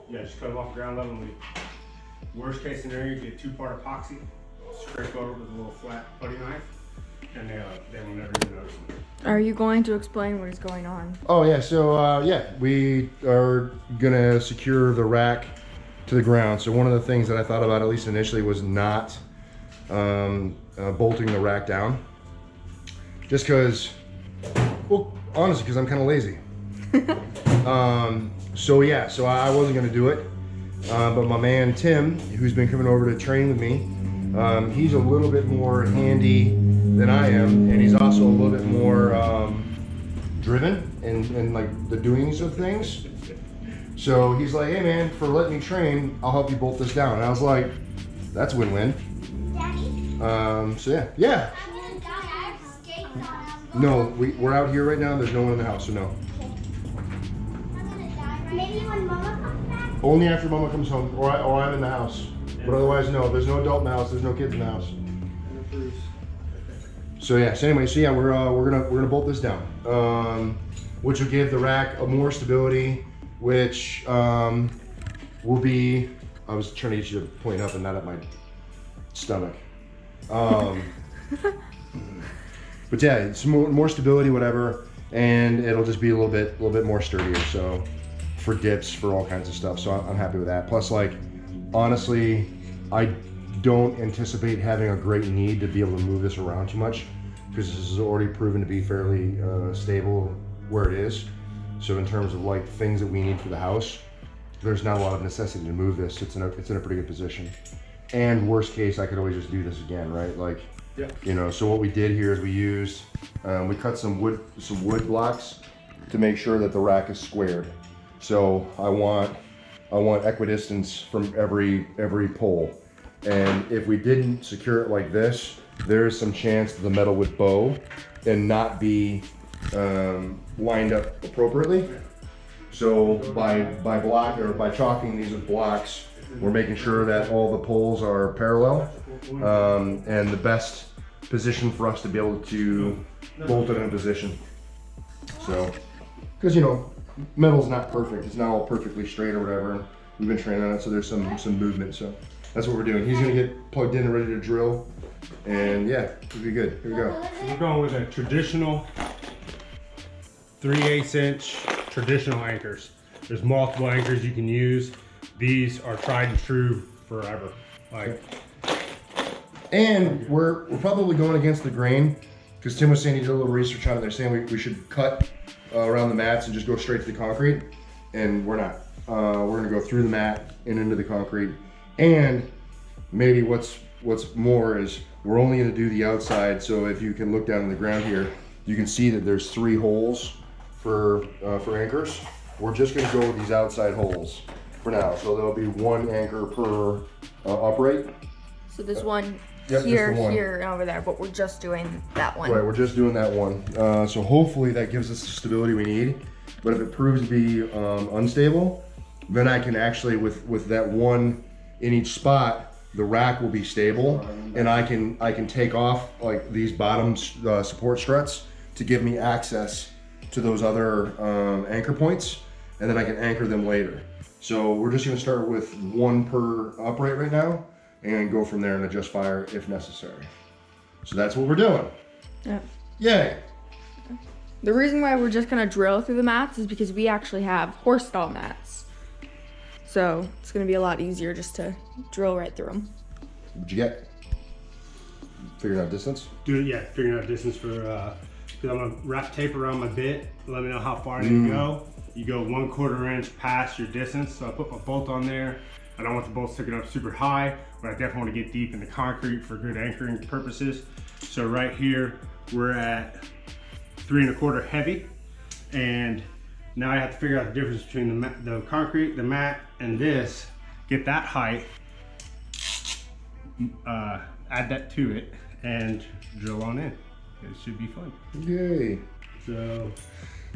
Yeah, just cut them off ground level and leave. Worst case scenario, you get 2-part epoxy, scrape over it with a little flat putty knife, and they will never even notice them. Are you going to explain what is going on? Oh yeah, so yeah, we are gonna secure the rack to the ground. So one of the things that I thought about, at least initially, was not bolting the rack down. Just because, well, honestly, because I'm kind of lazy. So yeah, so I wasn't gonna do it. But my man Tim, who's been coming over to train with me, he's a little bit more handy than I am, and he's also a little bit more driven in like the doings of things. So he's like, hey man, for letting me train, I'll help you bolt this down. And I was like, that's win-win. Daddy? So yeah. Yeah. I'm gonna die. I have skates on. No, we're out here right now. There's no one in the house, so no. I'm gonna die right Maybe when Mama comes back? Only after Mama comes home, or I'm in the house. But otherwise, no. There's no adult in the house. There's no kids in the house. So yeah. So anyway, so yeah, we're gonna bolt this down, which will give the rack more stability, which will be. I was trying to get you to point up and not at my stomach. But yeah, it's more stability, whatever, and it'll just be a little bit more sturdier. So for dips, for all kinds of stuff. So I'm happy with that. Plus, like, honestly, I don't anticipate having a great need to be able to move this around too much, because this is already proven to be fairly stable where it is. So in terms of like things that we need for the house, there's not a lot of necessity to move this. It's in a pretty good position. And worst case, I could always just do this again, right? Like, yeah. You know. So what we did here is we cut some wood blocks to make sure that the rack is squared. So I want equidistance from every pole. And if we didn't secure it like this, there's some chance that the metal would bow and not be lined up appropriately. So by chalking these with blocks, we're making sure that all the poles are parallel, and the best position for us to be able to bolt it in position. So, because you know, metal's not perfect; it's not all perfectly straight or whatever. We've been training on it, so there's some movement. So that's what we're doing. He's gonna get plugged in and ready to drill, and yeah, it'll be good. Here we go. So we're going with a traditional 3/8 inch traditional anchors. There's multiple anchors you can use. These are tried and true forever. Like, and we're probably going against the grain, because Tim was saying he did a little research on it. They're saying we should cut around the mats and just go straight to the concrete, and we're not. We're gonna go through the mat and into the concrete. And maybe what's more is we're only gonna do the outside. So if you can look down on the ground here, you can see that there's 3 holes for anchors. We're just gonna go with these outside holes for now. So there'll be 1 anchor per upright. So there's one Yep, here, just the one. here, and over there, but we're just doing that one. Right, we're just doing that one. So hopefully that gives us the stability we need. But if it proves to be unstable, then I can actually, with that one in each spot, the rack will be stable, and I can take off like these bottom support struts to give me access to those other anchor points, and then I can anchor them later. So we're just gonna start with 1 per upright right now, and go from there and adjust fire if necessary. So that's what we're doing. Yep. Yay! The reason why we're just gonna drill through the mats is because we actually have horse stall mats. So it's gonna be a lot easier just to drill right through them. What'd you get? Figuring out distance? figuring out distance for, because I'm gonna wrap tape around my bit. Let me know how far you go. You go 1/4 inch past your distance. So I put my bolt on there. I don't want the bolt sticking up super high, but I definitely want to get deep in the concrete for good anchoring purposes. So right here, we're at 3 1/4 heavy. And now I have to figure out the difference between the concrete, the mat, and this. Get that height, add that to it, and drill on in. It should be fun. Yay! So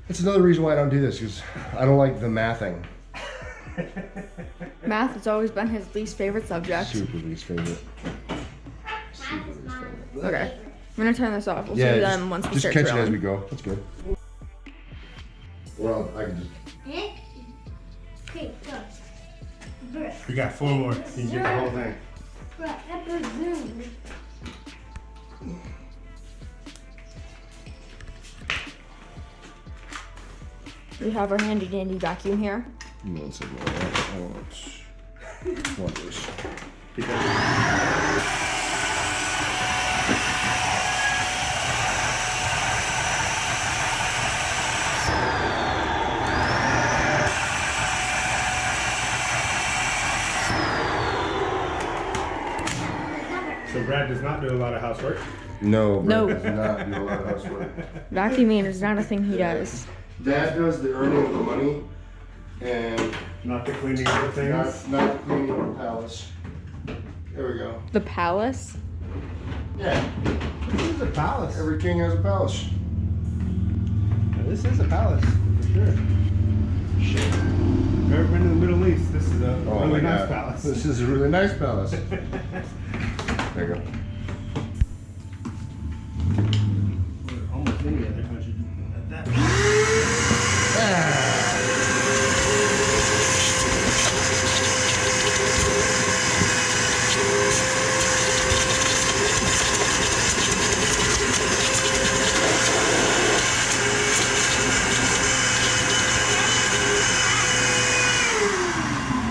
That's another reason why I don't do this, because I don't like the mathing. Math has always been his least favorite subject. Super least favorite. Super least favorite. Okay, I'm gonna turn this off. We'll see Yeah, them once we just start catch drilling. it as we go. That's good. Well, I can just. Eh? Okay, go. We got 4 more. You can get the whole thing. We have our handy dandy vacuum here. One second. I want this. So Brad does not do a lot of housework. No, No. Brad does not do a lot of housework. Vacuuming is not a thing he does. Dad does the earning of the money and Not the cleaning of things. not the cleaning of the palace. There we go. The palace? Yeah, This is a palace. every king has a palace. This is a palace, for sure. Shit. If you've ever been to the Middle East, this is a really nice palace. This is a really nice palace. There you go. Almost any other country at that.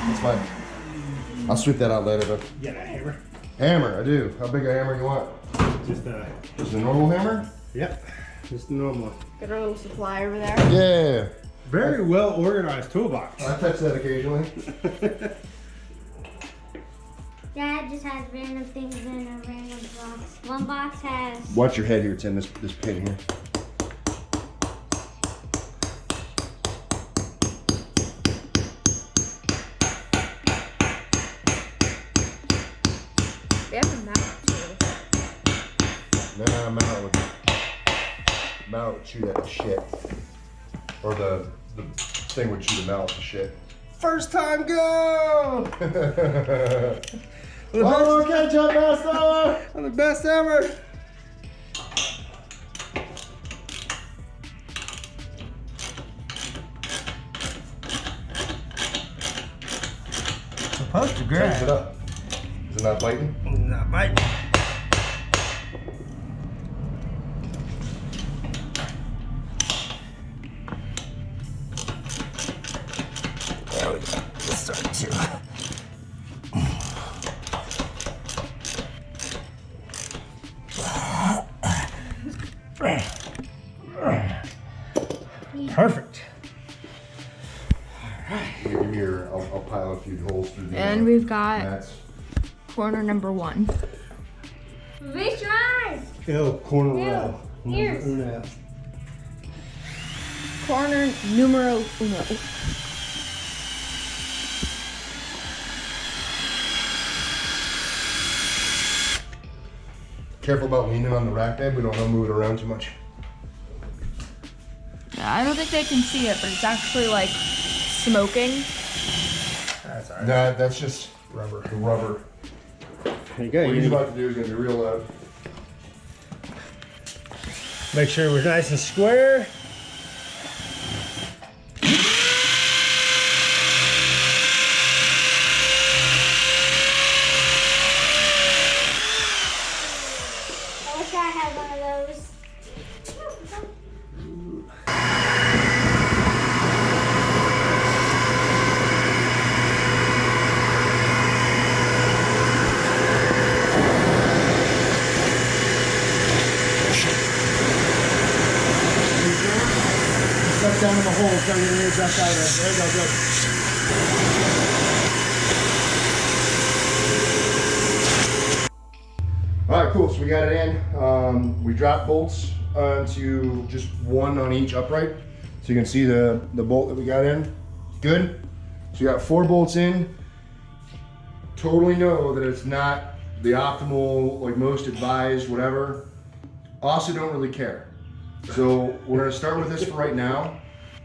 That's fine. I'll sweep that out later, but You got a hammer? hammer, I do. How big a hammer you want? Just Just a normal hammer? yep. Just a normal. Got our little supply over there. Yeah. Very well organized toolbox. I touch that occasionally. Dad just has random things in a random box. One box has. Watch your head here, Tim. This pin here. We have a map too. Nah, mallet would chew that to shit. Or the thing would chew the mallet to shit. First time go! Oh, ketchup master! I'm the best ever. Supposed to Tense it up. Is it not biting? Not biting. There we go. It's starting to. Perfect. Give me your. I'll pile a few holes through the. And we've got mats. corner number 1. Raise your eyes. Ew, corner row. Ears. Uno. Corner numero 1. Careful about leaning on the rack, babe. We don't want to move it around too much. Yeah, I don't think they can see it, but it's actually like smoking. That's alright. Nah, that's just rubber. The rubber. There you go. What he's about to do is going to be real loud. Make sure we're nice and square. I wish I had one of those. Stuff down in the hole, trying to get your breath out of there. There you go, good. All right, cool. So we got it in. We dropped bolts onto just one on each upright, so you can see the bolt that we got in. Good. So you got 4 bolts in. Totally know that it's not the optimal, like most advised, whatever. Also, don't really care. So we're gonna start with this for right now,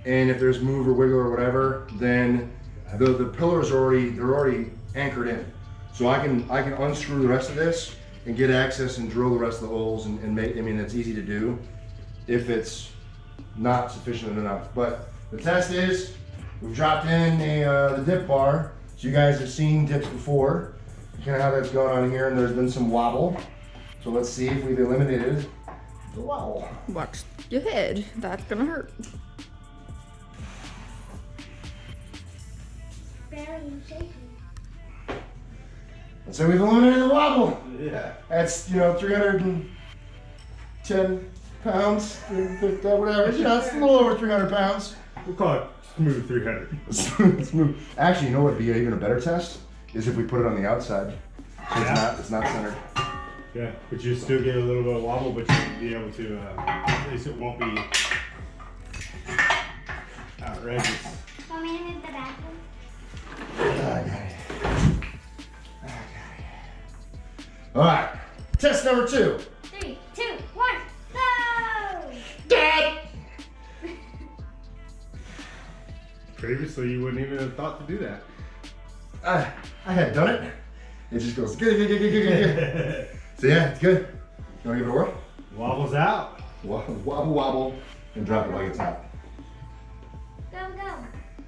and if there's move or wiggle or whatever, then the pillars are already anchored in. So I can unscrew the rest of this and get access and drill the rest of the holes and make. I mean, it's easy to do if it's not sufficient enough. But the test is we've dropped in the dip bar, So you guys have seen dips before, kind of how that's going on here, and there's been some wobble. So let's see if we've eliminated the wobble. Watch your head. That's gonna hurt. Barely shaking. And so we've eliminated the wobble. Yeah. That's, 310 pounds, whatever. It's a little over 300 pounds. We'll call it smooth 300. Smooth. Actually, you know what would be even a better test? Is if we put it on the outside. So it's not centered. Yeah, but you still get a little bit of wobble, but you'll be able to, at least it won't be outrageous. Want me to move the bathroom? Okay. All right, test number 2. 3, 2, 1, go! Dad! Previously, you wouldn't even have thought to do that. I had done it. It just goes good. So yeah, it's good. You want to give it a whirl? Wobbles out. Wobble, wobble, wobble, and drop it like it's hot. Go, go.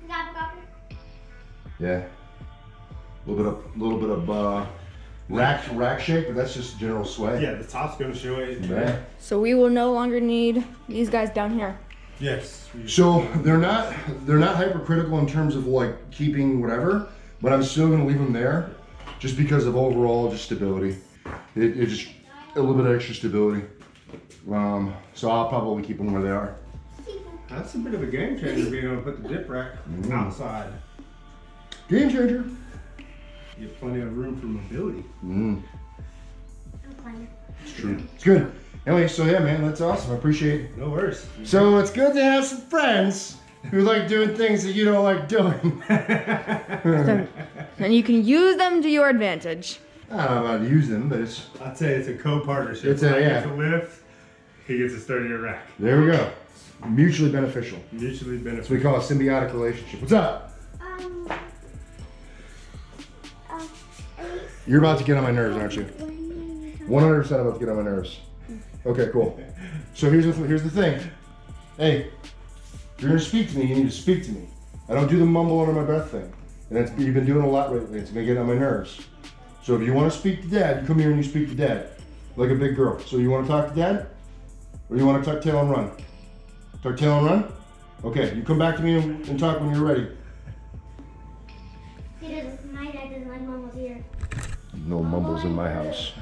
Gobble, gobble. Yeah. A little bit of rack shake, but that's just general sway. Yeah, the top's gonna show it. Yeah. So we will no longer need these guys down here. Yes. So they're not hypercritical in terms of like keeping whatever, but I'm still gonna leave them there, just because of overall just stability. It just a little bit of extra stability. So I'll probably keep them where they are. That's a bit of a game changer being able to put the dip rack outside. Game changer. You have plenty of room for mobility. I'm playing. It's true. It's good. Anyway, so yeah, man, that's awesome. I appreciate it. No worries. So it's good to have some friends who like doing things that you don't like doing. And you can use them to your advantage. I don't know about to use them, but it's I'd say it's a co-partnership. It's a- I yeah. get to lift, he gets a sturdier rack. there we go. Mutually beneficial. Mutually That's beneficial. what we call a symbiotic relationship. What's up? You're about to get on my nerves, aren't you? 100% about to get on my nerves. Okay, cool. So here's the thing. Hey, if you're gonna speak to me, you need to speak to me. I don't do the mumble under my breath thing. And you've been doing a lot lately. It's gonna get on my nerves. So if you want to speak to Dad, you come here and you speak to Dad, like a big girl. So you want to talk to Dad, or you want to tuck tail and run? Tuck tail and run? Okay, you come back to me and talk when you're ready. He doesn't, my dad doesn't like mumbles either. No mumbles in my house.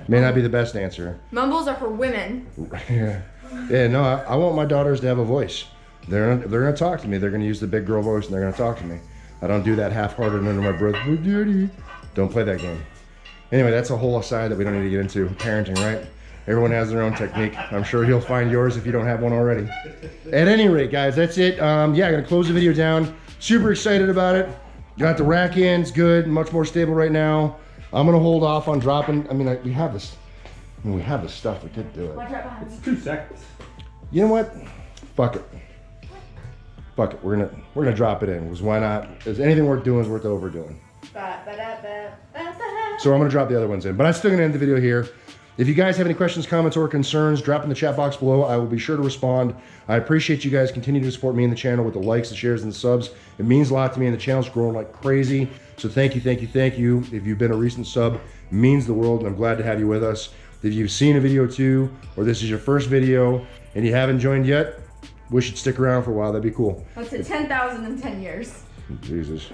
May not be the best answer. Mumbles are for women. Yeah. Yeah, no, I want my daughters to have a voice. They're gonna talk to me. They're gonna use the big girl voice and they're gonna talk to me. I don't do that half-hearted under my breath. "Oh, Daddy." Don't play that game. Anyway, that's a whole aside that we don't need to get into. Parenting, right? Everyone has their own technique. I'm sure you'll find yours if you don't have one already. At any rate, guys, that's it. Yeah, I'm gonna close the video down. Super excited about it. Got the rack in, it's good, much more stable right now. I'm gonna hold off on dropping. we have this. We have the stuff. We could do it. Watch right behind It's me. 2 seconds. You know what? Fuck it. Fuck it. We're gonna drop it in. Because why not? Is anything worth doing is worth overdoing. So I'm gonna drop the other ones in. But I'm still gonna end the video here. If you guys have any questions, comments, or concerns, drop in the chat box below. I will be sure to respond. I appreciate you guys continuing to support me and the channel with the likes, the shares, and the subs. It means a lot to me, and the channel's growing like crazy. So thank you, thank you, thank you. If you've been a recent sub, it means the world, and I'm glad to have you with us. If you've seen a video too, or this is your first video, and you haven't joined yet, wish you'd stick around for a while. That'd be cool. Let's hit 10,000 in 10 years. Jesus.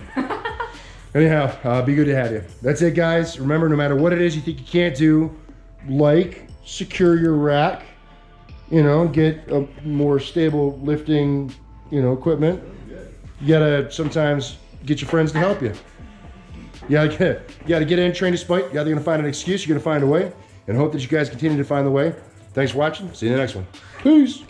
Anyhow, be good to have you. That's it, guys. Remember, no matter what it is you think you can't do, like secure your rack, get a more stable lifting, equipment. You gotta sometimes get your friends to help you. You gotta get in, train to spite. You're either gonna find an excuse, you're gonna find a way, and hope that you guys continue to find the way. Thanks for watching. See you in the next one. Peace.